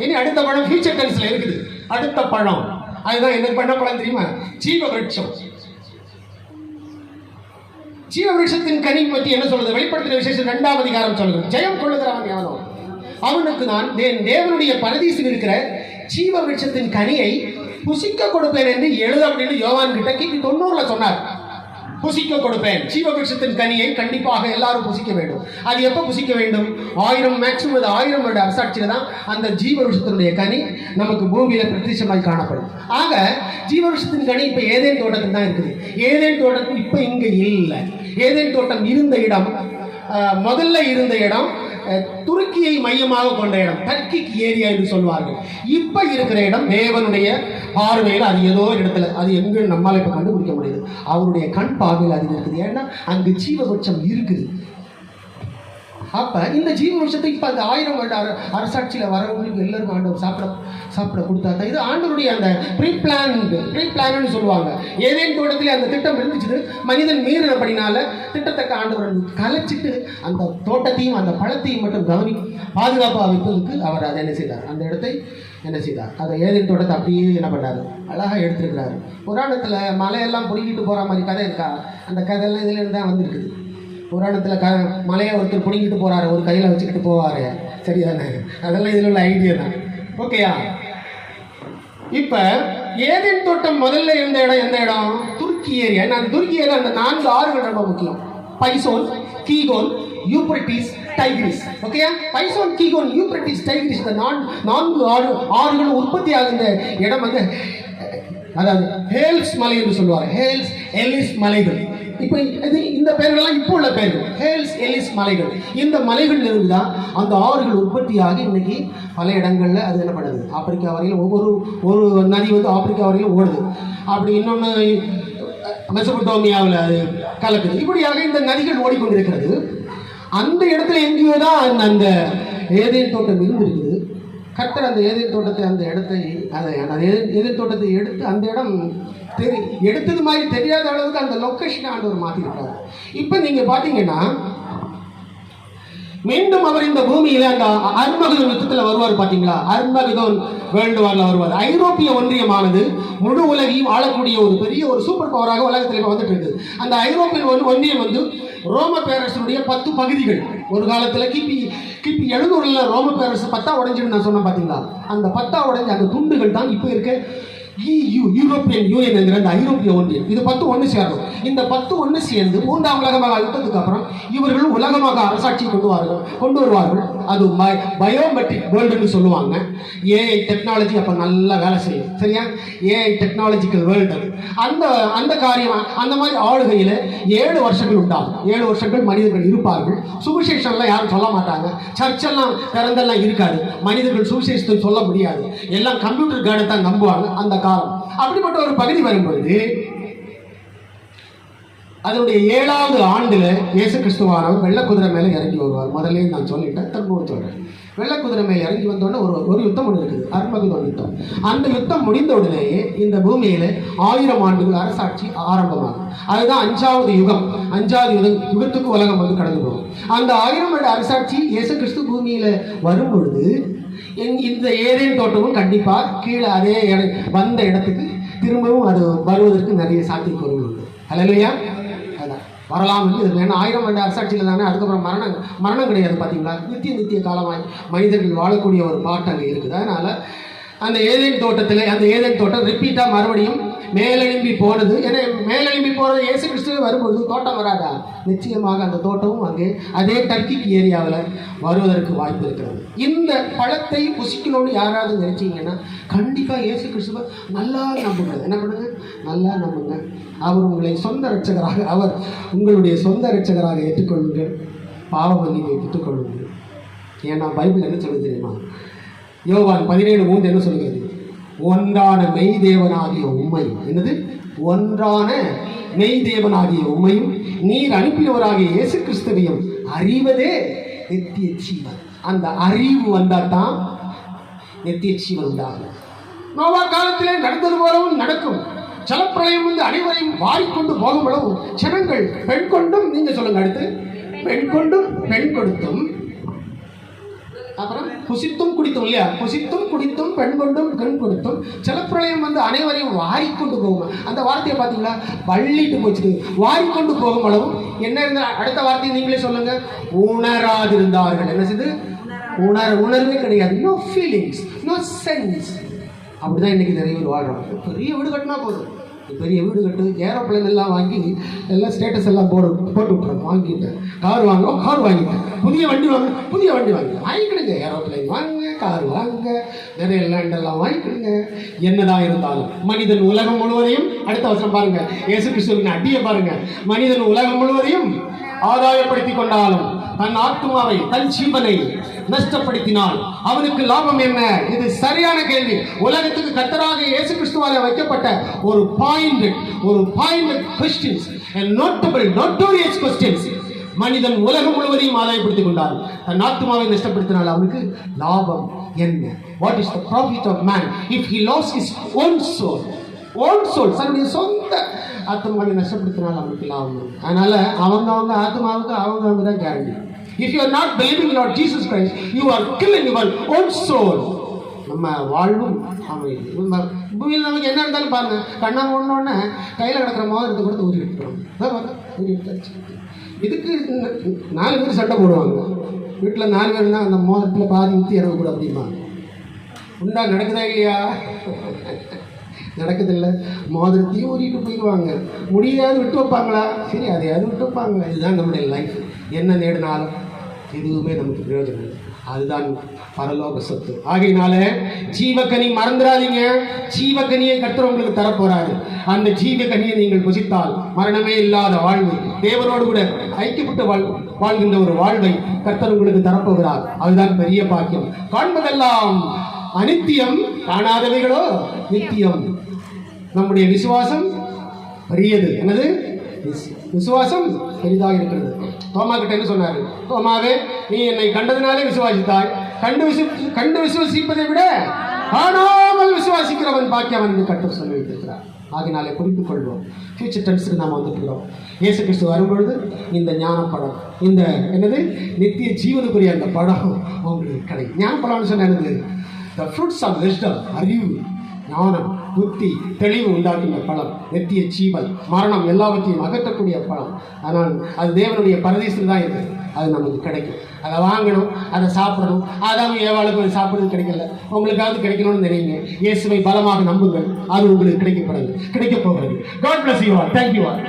இனி அடுத்த பழம் ஃபியூச்சர் டென்ஸ்ல இருக்குது. அடுத்த பழம் அதுதான் என்ன பண்ண பழம் தெரியுமா? ஜீவ விருட்சம். ஜீவ விருட்சத்தின் கனி பற்றி என்ன சொல்றது? வெளிப்படுத்தின விசேஷம் 2ஆம் அதிகாரம் சொல்லுது, ஜெயம் கொள்ளுகிறவன் எவனோ அவனுக்கு நான் தேவனுடைய பரதீசில் இருக்கிற ஜீவ விருட்சத்தின் கனியை புசிக்க கொடுப்பேன் என்று எழுத அப்படின்னு யோவான் கிட்ட கிபி 90 சொன்னார். புசிக்க கொடுப்பேன். ஜீவ விருட்சத்தின் கனியை கண்டிப்பாக எல்லாரும் புசிக்க வேண்டும். அது எப்போ புசிக்க வேண்டும்? 1000 மேக்சிமம் 1000 வருட அரசாட்சியில தான் அந்த ஜீவ விருட்சத்தினுடைய கனி நமக்கு பூமியில பிரத்யட்சமாய் காணப்படும். ஆக ஜீவ விருட்சத்தின் கனி இப்ப ஏதேன் தோட்டத்தில் தான் இருக்குது. ஏதேன் தோட்டத்தில் இப்ப இங்க இல்லை. ஏதேன் தோட்டம் இருந்த இடம், முதல்ல இருந்த இடம் துருக்கியை மையமாக கொண்ட இடம், டர்க்கிக் ஏரியா என்று சொல்வார்கள். இப்ப இருக்கிற இடம் தேவனுடைய பார்வையில் அது ஏதோ இடத்துல, அது எங்க நம்மால இப்ப கண்டுபிடிக்க முடியுது. அவருடைய கண் பார்வையில் அது இருக்குது. ஏன்னா அங்கு ஜீவ விருட்சம் இருக்குது. அப்ப இந்த ஜீவ விருட்சத்தை இப்ப அந்த 1000 வருட அரசாட்சியில வரவங்களுக்கு எல்லாருக்கும் ஆண்டவர் சாப்பிட கொடுத்தாங்க. இது ஆண்டவருடைய அந்த ப்ரீ பிளான் சொல்லுவாங்க. ஏதேன் தோட்டத்திலே அந்த திட்டம் இருந்துச்சு. மனிதன் மீறினபடினால திட்டத்தை ஆண்டவர் கலைச்சிட்டு அந்த தோட்டத்தையும் அந்த பழத்தையும் மட்டும் பாதுகாப்பாக வைப்பதற்கு அவர் அதை என்ன செய்தார்? அந்த இடத்தை என்ன செய்தார்? அதை ஏதேன் தோட்டத்தை அப்படியே என்ன பண்ணாரு? அழகா எடுத்திருக்கிறாரு. புராணத்துல மலையெல்லாம் பொறுக்கிட்டு போற மாதிரி கதை இருக்கா? அந்த கதையெல்லாம் இதுல இருந்து தான் வந்திருக்குது. புராணத்தில் மலையை ஒருத்தர் பிடிங்கிட்டு போகிறாரு, ஒரு கையில் வச்சுக்கிட்டு போவார். சரிதானே? அதெல்லாம் இதில் உள்ள ஐடியா தான். ஓகேயா? இப்போ ஏதேன் தோட்டம் முதல்ல இருந்த இடம் எந்த இடம்? துருக்கி ஏரியா. அந்த துருக்கி ஏரியா அந்த 4 ஆறுகள் ரொம்ப முக்கியம். பைசோன், கீகோன், யூப்ரட்டிஸ், டைகிரிஸ். ஓகேயா? பைசோன், கீகோன், யூப்ரட்டிஸ், டைகிரிஸ் இந்த 4 ஆறுகளும் உற்பத்தி ஆகின்ற இடம் வந்து அதாவது ஹேல்ஸ் மலை என்று சொல்லுவார். ஹேல்ஸ் எலிஸ் மலைகள். இப்போ இந்த பெயர்கள்லாம் இப்போ உள்ள பெயர்கள். ஹேல்ஸ் எலிஸ் மலைகள். இந்த மலைகள் இருந்தால் அந்த ஆறுகள் உற்பத்தியாகி இன்னைக்கு பல இடங்கள்ல அது என்ன பண்ணுது? ஆப்பிரிக்கா வரையிலும் ஒரு நதி வந்து ஆப்பிரிக்கா வரையிலும் ஓடுது. அப்படி இன்னொன்று மெசபடோமியாவில் அது கலக்குது. இப்படியாக இந்த நதிகள் ஓடிக்கொண்டிருக்கிறது. அந்த இடத்துல எங்கேயோ தான் அந்த ஏதேன் தோட்டம் இருந்திருக்குது. கர்த்தர் அந்த ஏதேன் தோட்டத்தை அந்த இடத்தை ஏதேன் தோட்டத்தை எடுத்து அந்த இடம் எடுத்தது மாதிரி தெரியாத அளவுக்கு அந்த லொக்கேஷனை ஆண்டவர் மாற்றிருக்காரு. இப்போ நீங்க பாத்தீங்கன்னா மீண்டும் அவர் இந்த பூமியில அந்த அர்மகதோன் யுத்தத்தில் வருவார். பாத்தீங்களா? அர்மகதோன் வேர்ல்டு வார்ல வருவார். ஐரோப்பிய ஒன்றியமானது முழு உலகையும் ஆளக்கூடிய ஒரு பெரிய ஒரு சூப்பர் பவராக உலகத்தில் வந்துட்டு இருக்குது. அந்த ஐரோப்பிய ஒன்றியம் வந்து ரோம பேரரசனுடைய 10 பகுதிகள். ஒரு காலத்துல கிபி 700 ரோம பேரரசு 10 உடைஞ்சுன்னு நான் சொன்னேன். பாத்தீங்களா? அந்த 10 உடைஞ்ச அந்த துண்டுகள் தான் இப்ப இருக்க யூரோப்பியன் யூனியன் என்கிற அந்த ஐரோப்பிய ஒன்றியம். இது 10 ஒன்று சேரும். இந்த 10 ஒன்று சேர்ந்து 3ஆம் உலக மகா யுத்தத்துக்கு அப்புறம் இவர்கள் உலகமாக அரசாட்சி கொண்டு வருவார்கள். அது பயோமெட்ரிக் வேர்ல்டுன்னு சொல்லுவாங்க. ஏஐ டெக்னாலஜி அப்போ நல்லா வேலை செய்யும். சரியா? AI technological world. அந்த காரியம் அந்த மாதிரி ஆளுகையில் 7 வருஷங்கள் உண்டாகும். 7 வருஷங்கள் மனிதர்கள் இருப்பார்கள். சுவிசேஷம்லாம் யாரும் சொல்ல மாட்டாங்க. சர்ச்செல்லாம் திறந்தெல்லாம் இருக்காது. மனிதர்கள் சுவிசேஷத்தை சொல்ல முடியாது. எல்லாம் கம்ப்யூட்டர் கார்டை தான் நம்புவாங்க அந்த காலம். அப்படிப்பட்ட ஒரு பகுதி வரும்பொழுது அதனுடைய 7வது ஆண்டுல இயேசு கிறிஸ்துவானவர் வெள்ளை குதிரை மேல இறங்கி வருவார். முதல்ல நான் சொல்லிட்டேன், திரும்பவும் சொல்றேன். வெள்ளை குதிரை மேல இறங்கி வந்தோடனே ஒரு யுத்தம் ஒன்று இருக்குது, அர்மகதோன் யுத்தம். அந்த யுத்தம் முடிந்த உடனேயே இந்த பூமியில 1000 ஆண்டுகள் அரசாட்சி ஆரம்பமாகும். அதுதான் 5வது யுகம். 5வது யுகத்துக்கு உலகம் வந்து கடந்து போகும். அந்த 1000 ஆண்டு அரசாட்சி இயேசு கிறிஸ்து பூமியில வரும் பொழுது இந்த ஏதேன் தோட்டமும் கண்டிப்பா கீழே அதே வந்த இடத்துக்கு திரும்பவும் அது வருவதற்கு நிறைய சாத்தியக்கூறுகள் உண்டு. ஹல்லேலூயா. அதான் வரலாம் வந்து இது வேணும். 1000 ஆண்டு அரசாட்சியில் தானே. அதுக்கப்புறம் மரணம் கிடையாது. பார்த்தீங்களா? நித்திய காலமாய் மனிதர்கள் வாழக்கூடிய ஒரு பாட்டு அங்கே இருக்குது. அதனால அந்த ஏதேன் தோட்டம் ரிப்பீட்டாக மறுபடியும் மேலெழும்பி போனது. ஏன்னா மேலெழும்பி போனது இயேசு கிறிஸ்துவே வரும்போது தோட்டம் வராதா? நிச்சயமாக அந்த தோட்டமும் அங்கே அதே டர்க்கிக் ஏரியாவில் வருவதற்கு வாய்ப்பு இருக்கிறது. இந்த பழத்தை புசிக்கணும்னு யாராவது நினைச்சீங்கன்னா கண்டிப்பாக இயேசு கிறிஸ்துவை நல்லா நம்புங்க. என்ன பண்ணுங்க? நல்லா நம்புங்க. அவர் உங்களை சொந்த இரட்சகராக, அவர் உங்களுடைய சொந்த இரட்சகராக ஏற்றுக்கொள்ளுங்கள். பாவ மன்னிப்பை பெற்றுக்கொள்ளுங்கள். ஏன்னா பைபிள் என்ன சொல்லுது தெரியுமா? யோவான் 17:3 என்ன சொல்கிறது? ஒன்றான மெய் தேவனாகிய உம்மை, என்னது? ஒன்றான மெய் தேவனாகிய உம்மையும் நீர் அனுப்பினவராகிய இயேசு கிறிஸ்துவையும் அறிவதே நித்திய ஜீவன். அந்த அறிவு வந்தால் தான் நித்திய ஜீவன் உண்டாகும். நோவா காலத்திலே நடந்தது போலவும் நடக்கும். ஜலப்பிரளயம் வந்து அனைவரையும் வாரிக்கொண்டு போகும் அளவும் ஜனங்கள் பெண் கொண்டும், நீங்க சொல்லுங்க அடுத்து, பெண் கொண்டும் பெண் கொடுத்தும் அப்புறம் புசித்தும் குடித்தும் இல்லையா, புசித்தும் குடித்தும் பெண் கொண்டும் கண் கொடுத்தும் ஜலப்பிரளயம் வந்து அனைவரையும் வாரிக்கொண்டு போகும். அந்த வார்த்தையை பார்த்தீங்களா, வள்ளிட்டு போச்சு. வாரிக்கொண்டு போகும் அளவும் என்ன இருந்த அடுத்த வார்த்தையை நீங்களே சொல்லுங்க, உணராதிருந்தார்கள். என்ன செய்து? உணர்வே கிடையாது. No feelings, no sense. அப்படிதான் இன்னைக்கு நிறைய பேர் வாழ்றாங்க. பெரிய வீடு கட்டினா போதும், பெரிய வீடு கட்டு, ஏரோப்ளைன் எல்லாம் வாங்கி எல்லாம் ஸ்டேட்டஸ் எல்லாம் போட்டு விட்டுறாங்க. வாங்கிட்டேன் கார் வாங்கிட்டேன், புதிய வண்டி வாங்கிக்கிடுங்க, ஏரோப்ளைன் வாங்க, கார் வாங்க, நிறைய லேண்ட் எல்லாம் வாங்கிக்கிடுங்க. என்னதான் இருந்தாலும் மனிதன் உலகம் முழுவதையும், அடுத்த வருஷம் பாருங்க, இயேசு கிறிஸ்துவின் அடியை பாருங்க, மனிதன் உலகம் முழுவதையும் ஆதாயப்படுத்திக் கொண்டாலும் தன் ஆத்மாவை, தன் ஜீவனை நஷ்டப்படுத்தினால் அவனுக்கு லாபம் என்ன? இது சரியான கேள்வி. உலகத்துக்கு கர்த்தராக இயேசு கிறிஸ்துவால வைக்கப்பட்ட ஒரு பாயிண்ட் क्वेश्चंस, notorious questions. மனிதன் உலகம் முழுவதையும் ஆதாயப்படுத்திக் கொண்டார், தன் ஆத்மாவை நஷ்டப்படுத்தினால் அவனுக்கு லாபம் என்ன? What is the profit of man if he lost his own soul? தன்னுடைய சொந்த ஆத்மாவை நஷ்டப்படுத்தினால் அவனுக்கு லாபம். அதனால அவங்க ஆத்மாவுக்கு அவங்க தான் guarantee. If you are not believing in Lord Jesus Christ, you are killing your own soul. நம்ம வாழ்வும் பூமியில் நமக்கு என்ன இருந்தாலும் பாருங்க, கண்ணா ஒன்னொன்னு கையில் கிடக்கிற மோதிரத்தை கொடுத்து ஊறி விட்டுருவாங்க. இதுக்கு 4 பேர் சண்டை போடுவாங்க. வீட்டில் 4 பேர் தான் அந்த மோதிரத்தில் பாதி ஊற்றி இறங்க கூட அப்படிமா உண்டா? நடக்குதா இல்லையா? நடக்குதில்லை. மோதிரத்தையும் ஊறிட்டு போயிடுவாங்க. முடியாது விட்டு வைப்பாங்களா? சரி, அதையாவது விட்டு வைப்பாங்களா? இதுதான் நம்முடைய லைஃப். என்ன நேடினாலும் எதுவுமே நமக்கு பிரயோஜனம் இல்லை. அதுதான் பரலோக சொத்து. ஆகையினால ஜீவக்கனி மறந்துடாதீங்க. ஜீவக்கனியை கர்த்தர் உங்களுக்கு தரப்போறாரு. அந்த ஜீவக்கனியை நீங்கள் புசித்தால் மரணமே இல்லாத வாழ்வு, தேவனோடு கூட ஐக்கியப்பட்டு வாழ்கின்ற ஒரு வாழ்வை கர்த்தர் உங்களுக்கு தரப்போகிறார். அதுதான் பெரிய பாக்கியம். காண்பதெல்லாம் அனித்தியம், காணாதவைகளோ நித்தியம். நம்முடைய விசுவாசம் பெரியது. என்னது? விசுவாசம் பெரிதாக இருக்கிறது. தோமா கிட்ட என்ன சொன்னாரு? தோமாவே, நீ என்னை கண்டதினாலே விசுவாசித்தாய். கண்டு விசுவாசிப்பதை விட காணாமல் விசுவாசிக்கிறவன் பாக்கியவன் என்று கர்த்தர் சொல்லி வைத்திருக்கிறார். ஆகினாலே குறித்துக் கொள்வோம். ஃபியூச்சர் டென்ஸுக்கு நாம் வந்துக்கிறோம். இயேசு கிறிஸ்து வரும்பொழுது இந்த ஞானப்படம், இந்த என்னது நித்திய ஜீவனுக்குரிய அந்த படம் உங்களுக்கு கிடைக்கும். ஞானப்படம்னு சொன்னது the fruits of wisdom, அறிவு, ஞானம், புத்தி, தெளிவு உண்டாக்கின பழம், நித்திய ஜீவன், மரணம் எல்லாவற்றையும் அகற்றக்கூடிய பழம். ஆனால் அது தேவனுடைய பரதீசில் தான் இருக்குது. அது நமக்கு கிடைக்கும். அதை வாங்கணும், அதை சாப்பிடணும். அதாவது ஏவாளுக்கு சாப்பிடுறது கிடைக்கல, உங்களுக்காவது கிடைக்கணும்னு நினைங்க. இயேசுவை பலமாக நம்புங்கள், அது உங்களுக்கு கிடைக்கப் போகிறது. God bless you all. Thank you all.